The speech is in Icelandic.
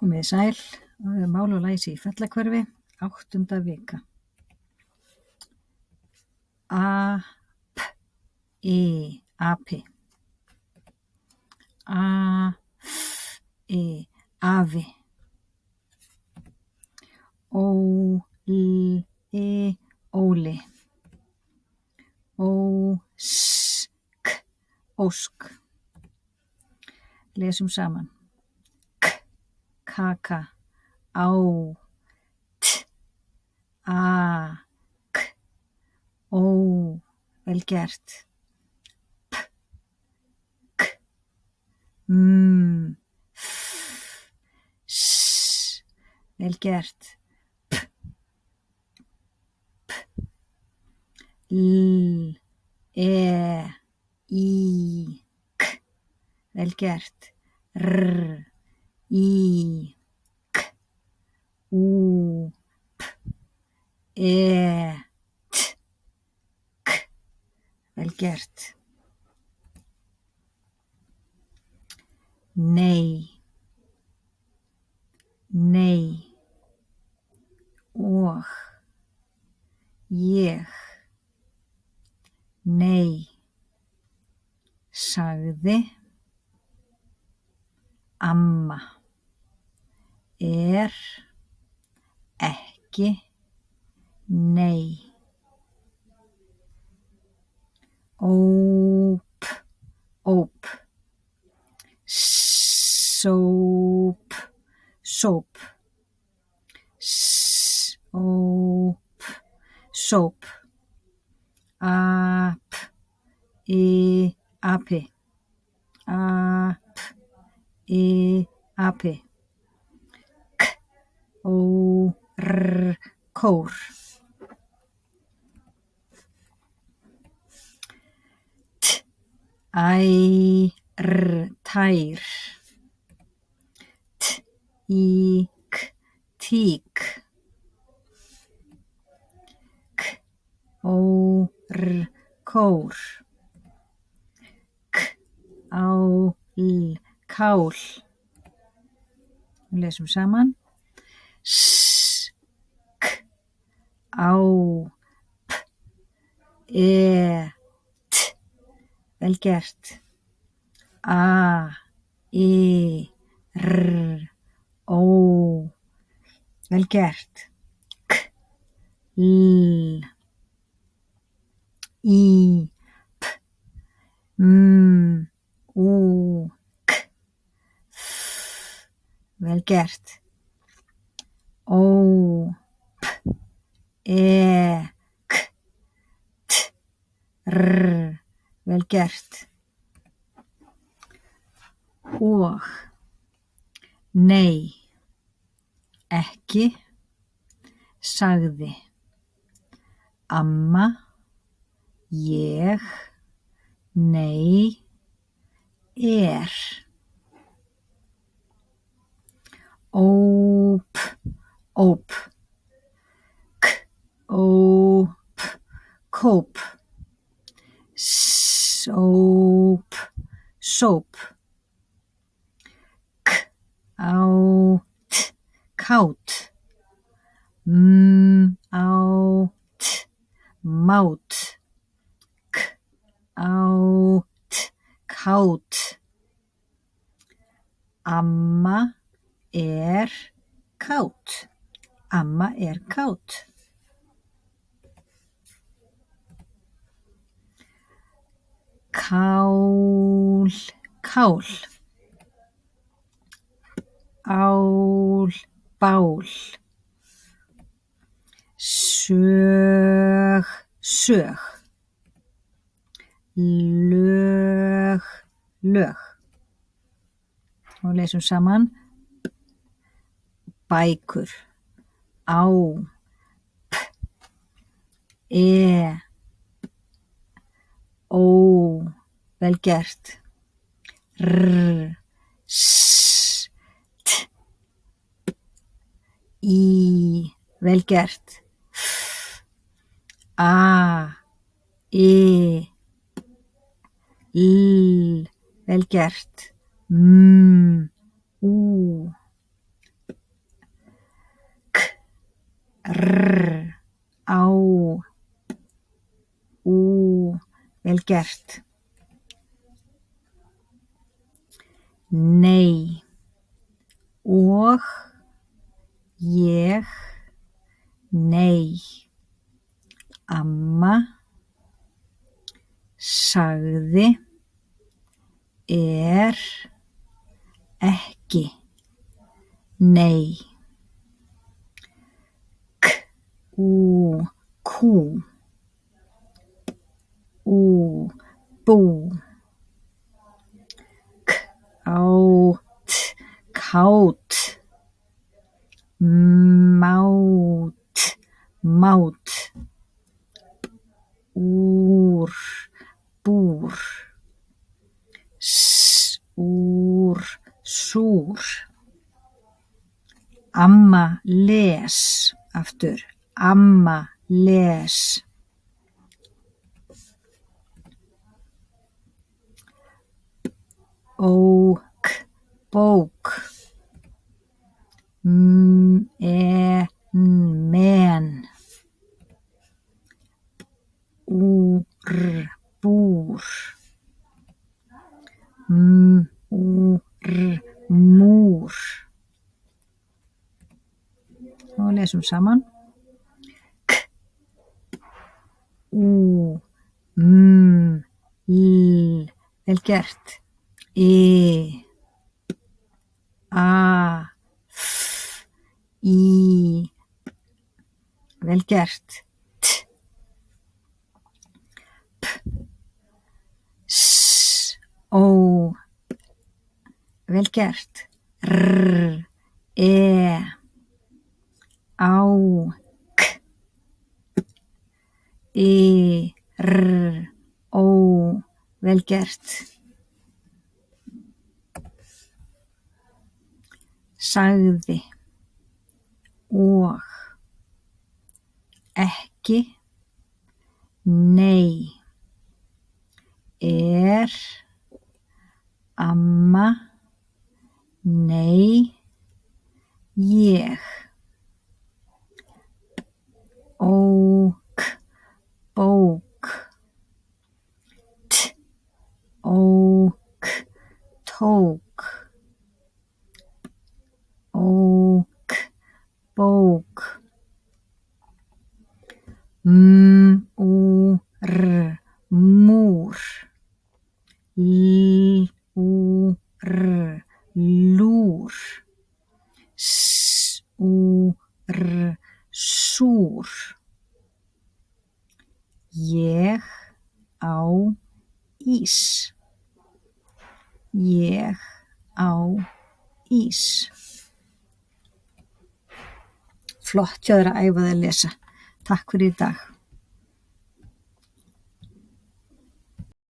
Komiði sæl, mál og læsi í Fellahverfi, 8. vika. Api. Afi. Óli. Ósk. Lesum saman. Kaka. Vel gert. Vel gert. Vel gert. Vel gert. Nei. Og ég. Nei, sagði amma. Ekki nei. Óp. Sóp. Sóp. Api. Kór. Tær. Tík. Kór. Kál. Við lesum saman. Vel gert. Vel gert. Vel gert. Vel gert. Og nei, ekki, sagði amma. Ég. Nei, óp. Kóp. Sóp. Kát. Mát. Kát. Amma kát. Amma kát. Kál. Bál. Sög. Lög. Og lesum saman. Bækur. Vel gert. Vel gert. Vel gert. vel gert. Nei, og ég, nei. Amma sagði ekki, nei. Kú, bú. Kát, mát. Búr, súr. Amma les, aftur, amma les. Bók, men. Búr, múr. Og lesum saman. Vel gert. Vel gert. Vel gert. Vel gert. Sagði og ekki, nei. Amma, nei, ég. Bók, tók. Bók. Múr. Lúr. Súr. Ég á ís. Ég á ís. Flott hjá þér að æfa þig að lesa. Takk fyrir í dag.